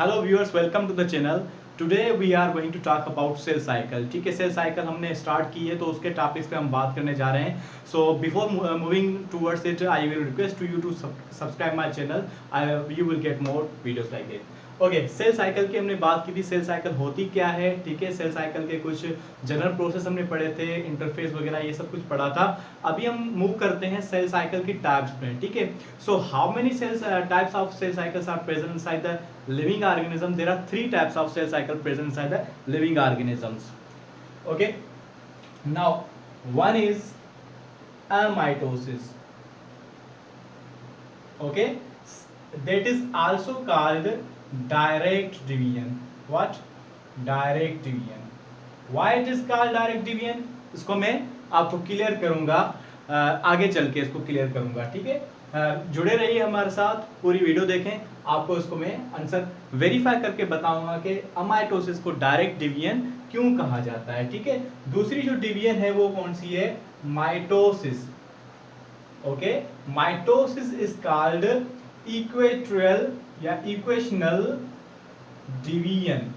Hello viewers, welcome to the channel. Today we are going to talk about cell cycle. ठीक है, cell cycle हमने start की है तो उसके टॉपिक्स पे हम बात करने जा रहे हैं। So before moving towards it, I will request to you to subscribe my channel. You will get more videos like this. Okay, cell cycle की हमने बात की थी। सेल साइकिल होती क्या है? ठीक है, सेल साइकिल के कुछ जनरल प्रोसेस हमने पढ़े थे, इंटरफेस वगैरह ये सब कुछ पढ़ा था। अभी हम मूव करते हैं सेल साइकिल की टाइप्स में। ठीक है, so how many cells types of cell cycles are present inside the living organism? There are three types of cell cycle present inside the living organisms. Okay, now one is amitosis. Okay, that is also called direct division. What? Direct division. Why it is called direct division? इसको मैं आपको clear करूंगा, आगे चल के इसको clear करूंगा। ठीक है, जुड़े रहिए हमारे साथ, पूरी वीडियो देखें, आपको इसको मैं आंसर वेरीफाई करके बताऊंगा कि अमाइटोसिस को डायरेक्ट डिवीजन क्यों कहा जाता है। ठीक है, दूसरी जो डिवीजन है वो कौन सी है? Mitosis. Okay, mitosis is called equatorial या इक्वेशनल डिवीजन।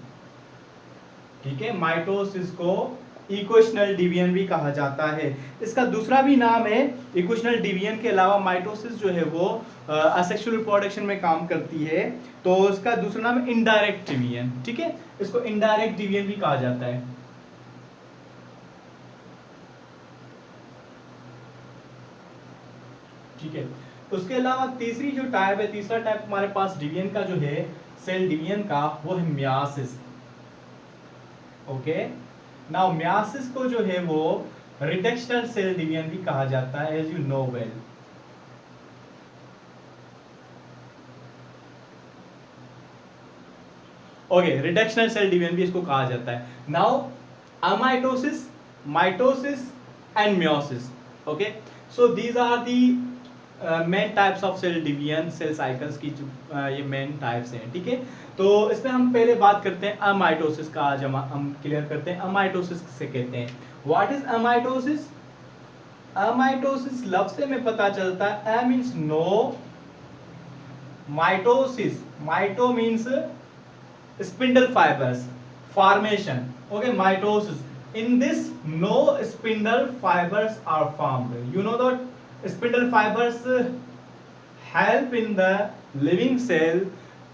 ठीक है, माइटोसिस को इक्वेशनल डिवीजन भी कहा जाता है। इसका दूसरा भी नाम है, इक्वेशनल डिवीजन के अलावा माइटोसिस जो है वो असेक्सुअल रिप्रोडक्शन में काम करती है, तो इसका दूसरा नाम है इनडायरेक्ट डिवीजन। ठीक है, इसको इनडायरेक्ट डिवीजन भी कहा जाता है। ठीक है, उसके अलावा तीसरी जो टाइप है, तीसरा टाइप हमारे पास डिवीजन का जो है, सेल डिवीजन का, वो है मियासिस। ओके, नाउ मियासिस को जो है वो रिडक्शनल सेल डिवीजन भी कहा जाता है, as you know well. Okay, reductional cell division भी इसको कहा जाता है। Now amitosis, mitosis and meiosis. Okay, so these are the main types of cell division, cell cycles की जो ये मेन टाइप्स हैं। ठीक है, तो इसमें हम पहले बात करते हैं अमाइटोसिस का। आज हम क्लियर करते हैं अमाइटोसिस किसे कहते हैं। What is अमाइटोसिस? अमाइटोसिस लफ्ज से हमें पता चलता है, a means no, mitosis, mito means spindle fibres formation. Okay, mitosis, in this no spindle fibers are formed. You know that spindle fibers help in the living cell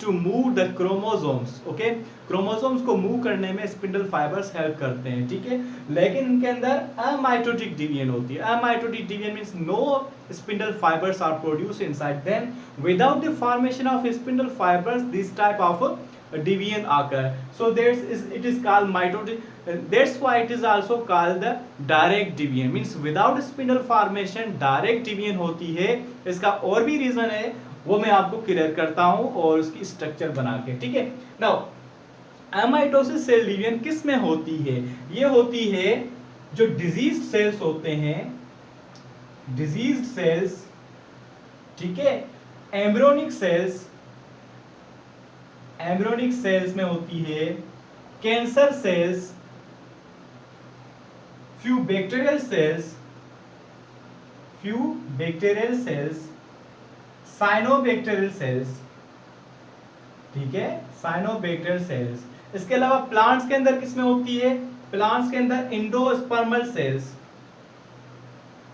to move the chromosomes. Okay, chromosomes को move करने में spindle fibres help करते हैं। ठीक है, लेकिन इनके अंदर अमाइटोटिक डिवीजन होती है। Amitotic division means no spindle fibres are produced inside them. Without the formation of spindle fibres this type of division occur, so it is called mitotic. That's why it is also called the direct division, means without spindle formation direct division होती है। इसका और भी reason है, वो मैं आपको clear करता हूं और उसकी स्ट्रक्चर बना के। ठीक है, नाउ अमाइटोसिस सेल डिवीजन किस में होती है? ये होती है जो डिजीज्ड सेल्स होते हैं, डिजीज्ड सेल्स। ठीक है, एम्ब्रियोनिक सेल्स, एम्ब्रियोनिक सेल्स में होती है, cancer cells, few bacterial cells, cyanobacterial cells. ठीक है, साइनोबैक्टीरियल सेल्स। इसके अलावा प्लांट्स के अंदर किसमें होती है? प्लांट्स के अंदर इंडोस्पर्मल सेल्स।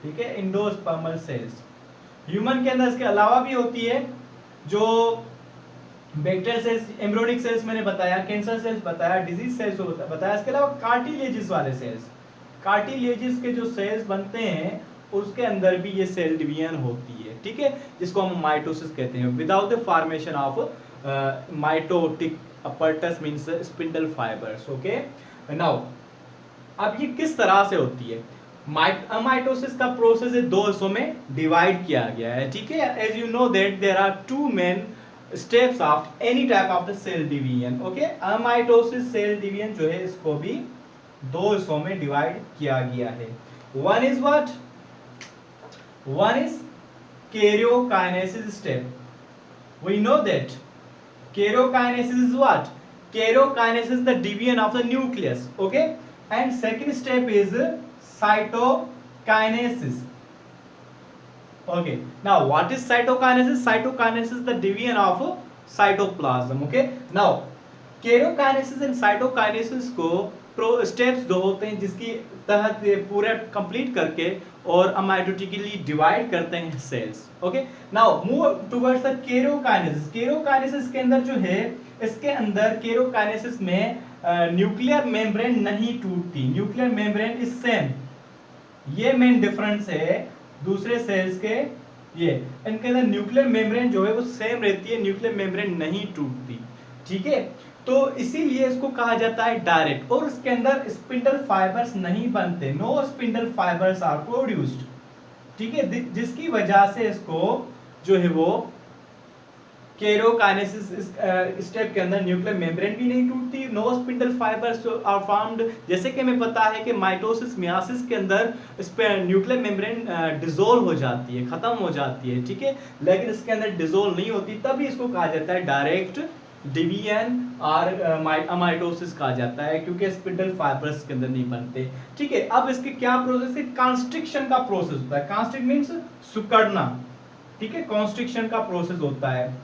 ठीक है, इंडोस्पर्मल सेल्स। ह्यूमन के अंदर इसके अलावा भी होती है, जो बैक्टीरियल सेल्स, एम्ब्रियोनिक सेल्स मैंने बताया, कैंसर सेल्स बताया, डिजीज सेल्स बताया। इसके अलावा कार्टिलेजिस वाले सेल्स, कार्टिलेजिस के जो सेल्स बनते हैं उसके अंदर भी ये सेल डिवीजन होती है। ठीक है, जिसको हम माइटोसिस कहते हैं, without the formation of mitotic apparatus means spindle fibres. Okay, now अब ये किस तरह से होती है? माइटोसिस का प्रोसेस है, दो हिस्सों में डिवाइड किया गया है। ठीक है, as you know that there are two main steps of any type of the cell division. Okay, amitosis cell division जो है इसको भी दो हिस्सों में डिवाइड किया गया है। One is what? One is karyokinesis step. We know that karyokinesis is what? Karyokinesis is the division of the nucleus. Okay, and second step is cytokinesis. Okay, now what is cytokinesis? Cytokinesis is the division of cytoplasm. Okay, now karyokinesis and cytokinesis को steps दो होते हैं जिसकी तहत ये पूरा complete करके और अमाइटोटिकली डिवाइड करते हैं cells. Okay, now move towards the karyokinesis. Karyokinesis के अंदर जो है, इसके अंदर केरोकाइनेसिस में न्यूक्लियर मेम्ब्रेन नहीं टूटती, न्यूक्लियर मेम्ब्रेन इज सेम। ये मेन डिफरेंस है दूसरे सेल्स के, ये इनके अंदर न्यूक्लियर मेम्ब्रेन जो है वो सेम रहती है, न्यूक्लियर मेम्ब्रेन नहीं टूटती। ठीक है, तो इसीलिए इसको कहा जाता है डायरेक्ट, और इसके अंदर स्पिंडल फाइबर्स नहीं बनते, no spindle fibres are produced. ठीक है, जिसकी वजह से इसको जो है वो केरोकाइनेसिस स्टेप के अंदर न्यूक्लियर मेम्ब्रेन भी नहीं टूटती, no spindle fibres are formed. जैसे कि हमें पता है कि माइटोसिस मियासिस के अंदर इस पे न्यूक्लियर मेम्ब्रेन डिसॉल्व हो जाती है, खत्म हो जाती है। ठीक है, लेकिन इसके अंदर डिसॉल्व नहीं होती, तभी इसको कहा जाता है डायरेक्ट डिवीजन और अमाइटोसिस कहा जाता है, क्योंकि स्पिंडल फाइबर्स के अंदर नहीं बनते। ठीक है, अब इसके क्या प्रोसेस है, कॉन्स्ट्रिक्शन का प्रोसेस होता है। कॉन्स्ट्रिक्ट मींस सिकुड़ना। ठीक है, कॉन्स्ट्रिक्शन का प्रोसेस होता है,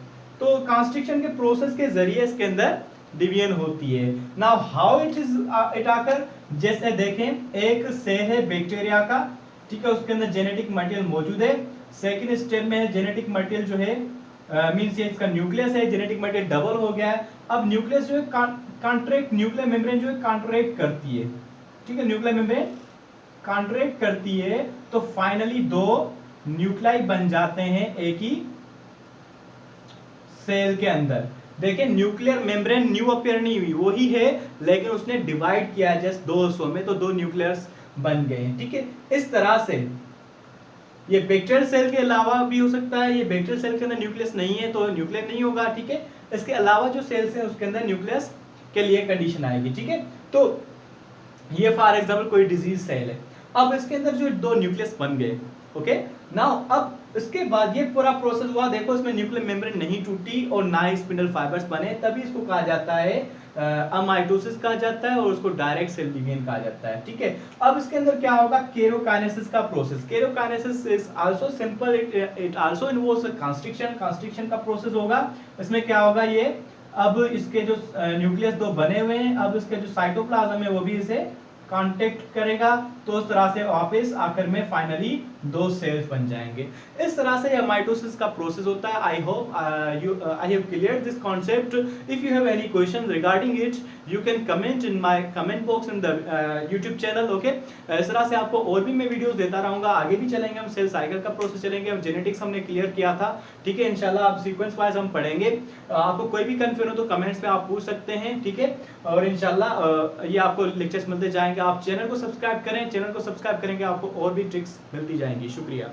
तो कॉन्स्ट्रिक्शन के प्रोसेस के जरिए इसके अंदर डिवीजन होती है। Now how it is it आकर, जैसे देखें एक सेल है बैक्टीरिया का, ठीक है, उसके अंदर जेनेटिक मटेरियल मौजूद है। सेकंड स्टेप में है जेनेटिक मटेरियल जो है मींस ये इसका न्यूक्लियस है, जेनेटिक मटेरियल डबल हो गया है। अब न्यूक्लियस जो है कॉन्ट्रैक्ट, न्यूक्लियर मेम्ब्रेन जो है कॉन्ट्रैक्ट करती है। ठीक है, न्यूक्लियर मेम्ब्रेन कॉन्ट्रैक्ट करती है, तो फाइनली दो न्यूक्लाई बन जाते हैं एक ही सेल के अंदर। देखिए न्यूक्लियर मेम्ब्रेन न्यू अपीयर नहीं हुई, वही है, लेकिन उसने डिवाइड किया जस्ट दो हिस्सों में, तो दो न्यूक्लियस बन गए। ठीक है, इस तरह से ये बैक्टीरियल सेल के अलावा भी हो सकता है। ये बैक्टीरियल सेल के अंदर न्यूक्लियस नहीं है तो न्यूक्लियर नहीं होगा। ठीक है, इसके अलावा जो सेल्स हैं उसके अंदर न्यूक्लियस के लिए कंडीशन आएगी। ठीक है, तो ये फॉर एग्जांपल कोई डिजीज सेल है, अब इसके अंदर जो दो न्यूक्लियस बन गए। ओके, नाउ अब इसके बाद ये पूरा प्रोसेस हुआ, देखो इसमें न्यूक्लियर मेम्ब्रेन नहीं टूटी और ना ही स्पिंडल फाइबर्स बने, तभी इसको कहा जाता है अमाइटोसिस कहा जाता है, और उसको डायरेक्ट सेल डिवीजन कहा जाता है। ठीक है, अब इसके अंदर क्या होगा, केरोकाइनेसिस का process. Karyokinesis is also simple, it also involves constriction. Constriction का प्रोसेस होगा, इसमें क्या होगा, ये अब इसके जो न्यूक्लियस दो बने हुए हैं, अब इसके जो साइटोप्लाज्म है वो भी इसे कांटेक्ट करेगा, तो उस तरह से वापस आखिर में फाइनली दो सेल्स बन जाएंगे। इस तरह से यह माइटोसिस का प्रोसेस होता है। I hope I have cleared this concept. If you have any question regarding it, you can comment in my comment box in the YouTube channel. Okay, इस तरह से आपको और भी मैं वीडियोस देता रहूंगा, आगे भी चलेंगे हम, सेल साइकिल का प्रोसेस चलेंगे, हम जेनेटिक्स हमने क्लियर किया था। ठीक है, इंशाल्लाह आप सीक्वेंस वाइज हम पढ़ेंगे। आपको कोई भी कंफ्यूजन हो तो कमेंट्स पे आप पूछ सकते हैं। ठीक है, और इंशाल्लाह ये आपको लेक्चर्स मिलते जाएंगे। आप चैनल को सब्सक्राइब करें, चैनल को सब्सक्राइब करेंगे आपको और भी ट्रिक्स मिलती जाएंगी। शुक्रिया।